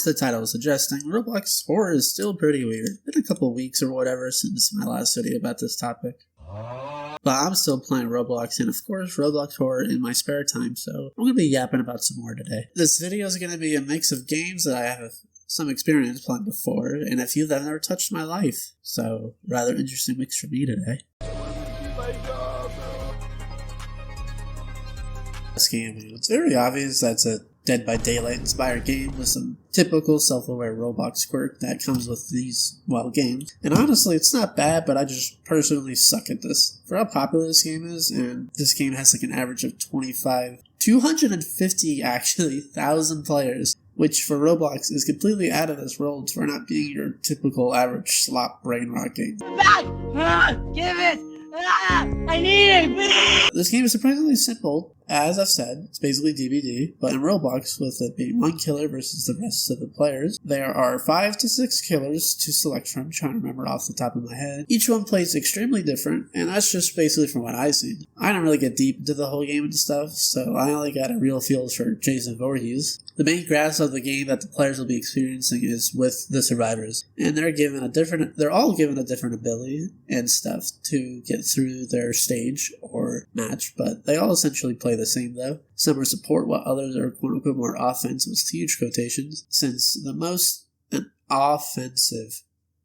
As the title is suggesting, Roblox horror is still pretty weird. Been a couple weeks or whatever since my last video about this topic. But I'm still playing Roblox and of course Roblox horror in my spare time, so I'm going to be yapping about some more today. This video is going to be a mix of games that I have some experience playing before, and a few that have never touched my life. So, rather interesting mix for me today. This game, it's very obvious that's a Dead by Daylight inspired game with some typical self-aware Roblox quirk that comes with these, well, games. And honestly, it's not bad, but I just personally suck at this. For how popular this game is, and this game has like an average of 250 actually, thousand players, which for Roblox is completely out of this world for not being your typical average slop brain rot game. Back! Give it! I need it! This game is surprisingly simple. As I've said, it's basically DBD, but in Roblox, with it being one killer versus the rest of the players, there are 5 to 6 killers to select from. I'm trying to remember off the top of my head. Each one plays extremely different, and that's just basically from what I've seen. I don't really get deep into the whole game and stuff, so I only got a real feel for Jason Voorhees. The main grasp of the game that the players will be experiencing is with the survivors, and they're all given a different ability and stuff to get through their stage or match, but they all essentially play the same though. Some are support while others are quote-unquote more offensive with huge quotations, since the most an offensive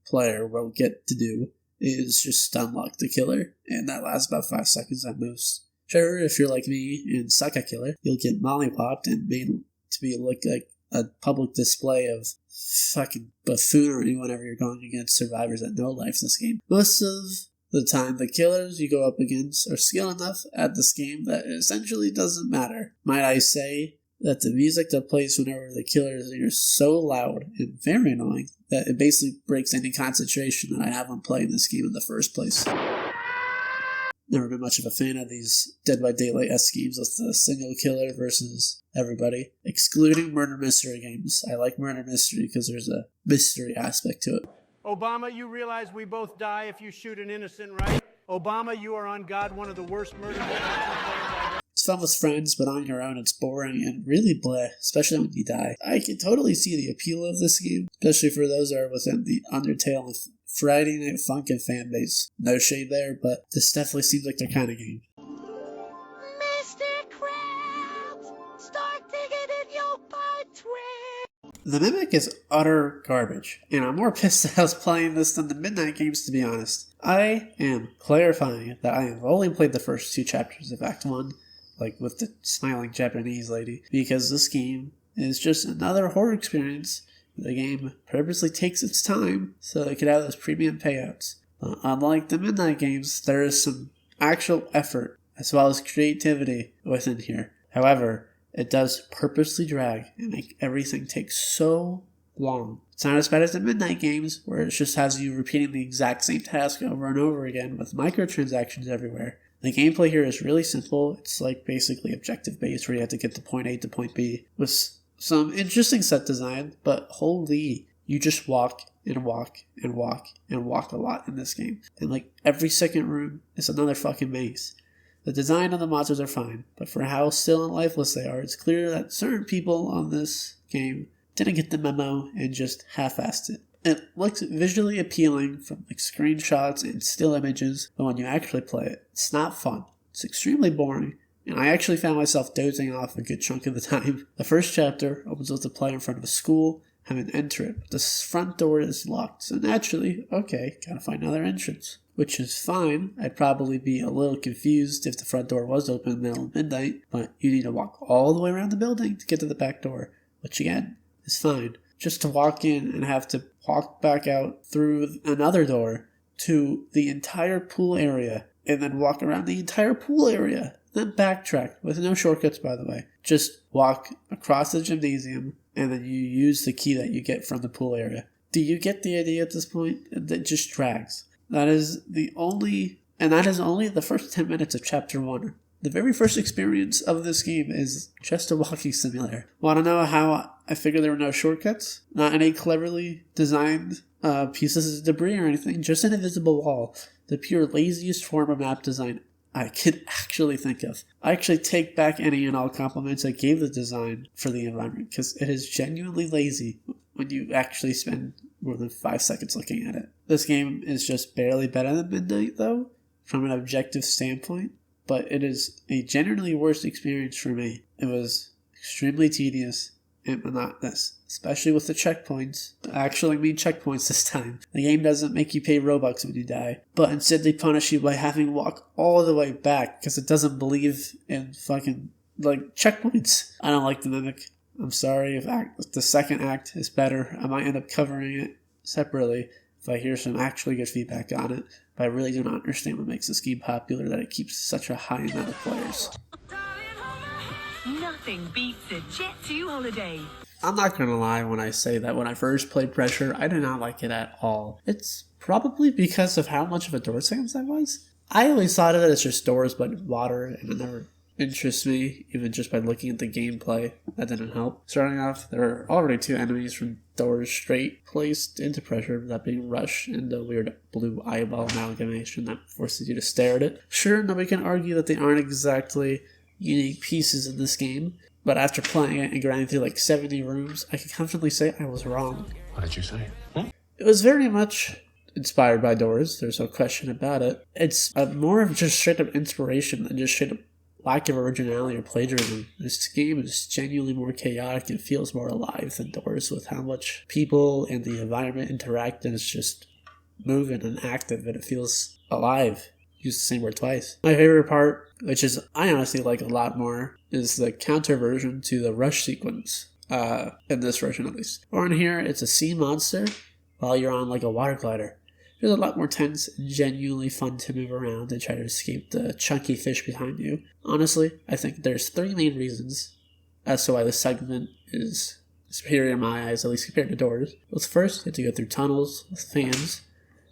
player will get to do is just stun lock the killer, and that lasts about 5 seconds at most. Sure, if you're like me and suck at killer, you'll get mollypopped and made to be look like a public display of fucking buffoonery whenever you're going against survivors at no life this game. Most of the time, the killers you go up against are skilled enough at this game that it essentially doesn't matter. Might I say that the music that plays whenever the killers are so loud and very annoying that it basically breaks any concentration that I have on playing this game in the first place. Never been much of a fan of these Dead by Daylight-esque games with the single killer versus everybody, excluding murder mystery games. I like murder mystery because there's a mystery aspect to it. Obama, you realize we both die if you shoot an innocent, right? Obama, you are on God one of the worst murder victims. It's fun with friends, but on your own it's boring and really bleh, especially when you die. I can totally see the appeal of this game, especially for those that are within the Undertale and Friday Night Funkin' fan base. No shade there, but this definitely seems like their kind of game. Mr. Krabs, start digging in your butt twig. The Mimic is utter garbage, and I'm more pissed that I was playing this than the Midnight games, to be honest. I am clarifying that I have only played the first 2 chapters of Act 1, like with the smiling Japanese lady, because this game is just another horror experience. The game purposely takes its time so it could have those premium payouts. Unlike the Midnight games, there is some actual effort as well as creativity within here. However, it does purposely drag and make everything take so long. It's not as bad as the Midnight games, where it just has you repeating the exact same task over and over again with microtransactions everywhere. The gameplay here is really simple. It's like basically objective based, where you have to get to point A to point B with some interesting set design, but holy, you just walk and walk and walk and walk a lot in this game. And like every second room is another fucking maze. The design of the monsters are fine, but for how still and lifeless they are, it's clear that certain people on this game didn't get the memo and just half-assed it. It looks visually appealing from like screenshots and still images, but when you actually play it, it's not fun. It's extremely boring, and I actually found myself dozing off a good chunk of the time. The first chapter opens with the player in front of a school, having to enter it, but the front door is locked, so naturally, okay, gotta find another entrance. Which is fine. I'd probably be a little confused if the front door was open in the middle of midnight, but you need to walk all the way around the building to get to the back door, which again, is fine. Just to walk in and have to walk back out through another door to the entire pool area, and then walk around the entire pool area, then backtrack, with no shortcuts by the way. Just walk across the gymnasium, and then you use the key that you get from the pool area. Do you get the idea at this point? It just drags. That is only the first 10 minutes of Chapter 1. The very first experience of this game is just a walking simulator. Want to know how I figured there were no shortcuts? Not any cleverly designed pieces of debris or anything, just an invisible wall. The pure laziest form of map design I could actually think of. I actually take back any and all compliments I gave the design for the environment, because it is genuinely lazy when you actually spend more than 5 seconds looking at it. This game is just barely better than Midnight, though, from an objective standpoint, but it is a generally worse experience for me. It was extremely tedious and monotonous, especially with the checkpoints. I actually mean checkpoints this time. The game doesn't make you pay Robux when you die, but instead they punish you by having to walk all the way back because it doesn't believe in fucking, checkpoints. I don't like the Mimic. I'm sorry if the second act is better. I might end up covering it separately if I hear some actually good feedback on it, but I really do not understand what makes this game popular, that it keeps such a high amount of players. Nothing beats a Jet 2 holiday. I'm not gonna lie when I say that when I first played Pressure, I did not like it at all. It's probably because of how much of a Doors fan I was. I always thought of it as just doors but in water, and it never interests me, even just by looking at the gameplay. That didn't help. Starting off, there are already 2 enemies from Doors straight placed into Pressure, that being Rush and the weird blue eyeball amalgamation that forces you to stare at it. Sure, nobody can argue that they aren't exactly unique pieces in this game, but after playing it and grinding through 70 rooms, I can confidently say I was wrong. What did you say? It was very much inspired by Doors, there's no question about it. It's more of just straight up inspiration than just straight up lack of originality or plagiarism. This game is genuinely more chaotic and feels more alive than Doors, with how much people and the environment interact, and it's just moving and active, and it feels alive. Use the same word twice. My favorite part, which is I honestly like a lot more, is the counter version to the Rush sequence, in this version at least. Or in here, it's a sea monster while you're on a water glider. There's a lot more tense and genuinely fun to move around and try to escape the chunky fish behind you. Honestly, I think there's 3 main reasons as to why this segment is superior in my eyes, at least compared to Doors. Well, first, you have to go through tunnels with fans.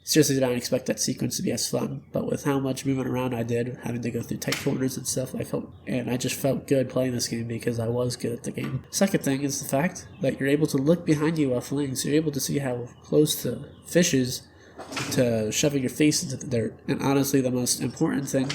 Seriously, did not expect that sequence to be as fun, but with how much moving around I did, having to go through tight corners and stuff, I just felt good playing this game because I was good at the game. Second thing is the fact that you're able to look behind you while fleeing, so you're able to see how close the fish is to shoving your face into the dirt. And honestly, the most important thing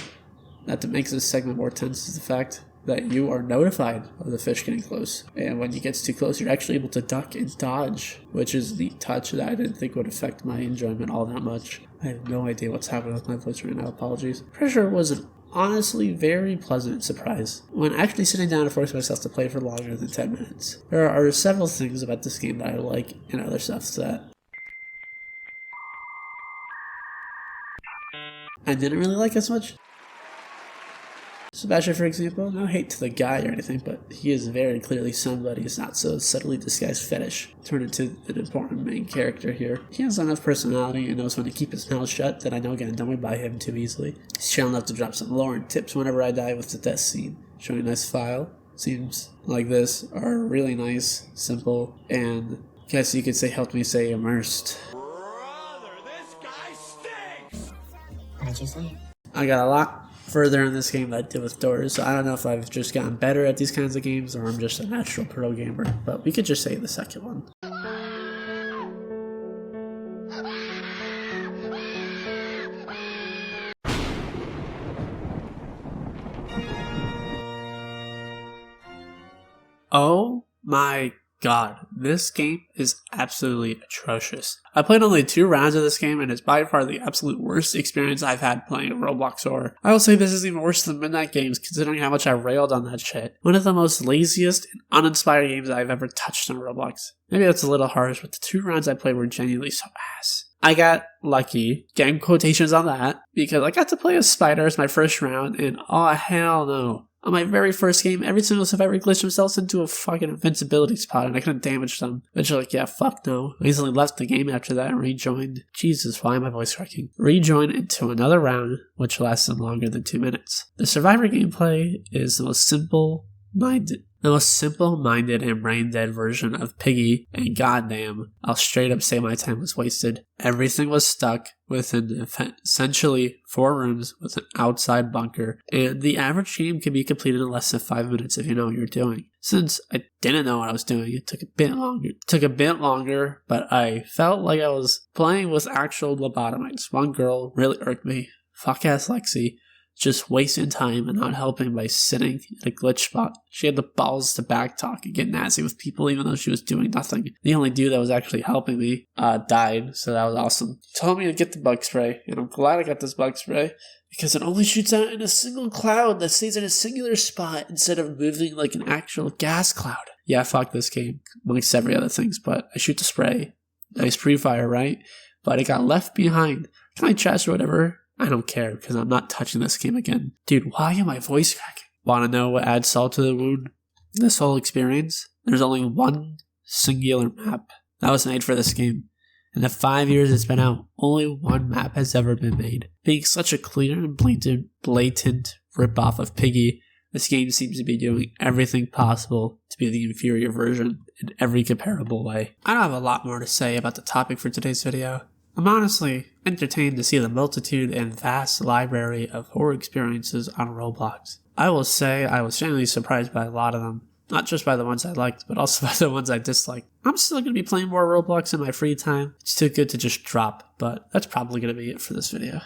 that makes this segment more tense is the fact that you are notified of the fish getting close. And when you get too close, you're actually able to duck and dodge, which is the touch that I didn't think would affect my enjoyment all that much. I have no idea what's happening with my voice right now, apologies. Pressure was an honestly very pleasant surprise when actually sitting down to force myself to play for longer than 10 minutes. There are several things about this game that I like and other stuff that I didn't really like as much. Sebastian, for example, no hate to the guy or anything, but he is very clearly somebody's not so subtly disguised fetish turned into an important main character here. He has enough personality and knows when to keep his mouth shut that I don't get annoyed by him too easily. He's chill enough to drop some lore and tips whenever I die with the death scene, showing a nice file. Scenes like this are really nice, simple, and I guess you could say helped me stay immersed. Brother, this guy stinks! What did you say? I got a lot further in this game than I did with Doors, so I don't know if I've just gotten better at these kinds of games or I'm just a natural pro gamer, but we could just say the second one. Oh my god, this game is absolutely atrocious. I played only 2 rounds of this game and it's by far the absolute worst experience I've had playing Roblox Horror. I will say this is even worse than Midnight Games considering how much I railed on that shit. One of the most laziest and uninspired games I've ever touched on Roblox. Maybe that's a little harsh, but the 2 rounds I played were genuinely so ass. I got lucky, game quotations on that, because I got to play as Spider as my first round and oh hell no. On my very first game, every single survivor glitched themselves into a fucking invincibility spot and I couldn't damage them. Eventually, yeah, fuck no. I easily left the game after that and rejoined. Jesus, why am my voice cracking? Rejoined into another round, which lasted longer than 2 minutes. The survivor gameplay is the most simple-minded and brain-dead version of Piggy, and goddamn, I'll straight up say my time was wasted. Everything was stuck within essentially 4 rooms with an outside bunker, and the average game can be completed in less than 5 minutes if you know what you're doing. Since I didn't know what I was doing, it took a bit longer, but I felt like I was playing with actual lobotomites. One girl really irked me. Fuck ass Lexi. just wasting time and not helping by sitting in a glitch spot. She had the balls to backtalk and get nasty with people even though she was doing nothing. The only dude that was actually helping me died, so that was awesome. He told me to get the bug spray, and I'm glad I got this bug spray because it only shoots out in a single cloud that stays in a singular spot instead of moving like an actual gas cloud. Yeah, fuck this game, amongst every other things, but I shoot the spray. Nice pre-fire, right? But it got left behind. Can I trash or whatever? I don't care because I'm not touching this game again. Dude, why am I voice cracking? Want to know what adds salt to the wound? This whole experience, there's only one singular map that was made for this game. In the 5 years it's been out, only one map has ever been made. Being such a clear and blatant rip-off of Piggy, this game seems to be doing everything possible to be the inferior version in every comparable way. I don't have a lot more to say about the topic for today's video. I'm honestly entertained to see the multitude and vast library of horror experiences on Roblox. I will say I was genuinely surprised by a lot of them. Not just by the ones I liked, but also by the ones I disliked. I'm still going to be playing more Roblox in my free time. It's too good to just drop, but that's probably going to be it for this video.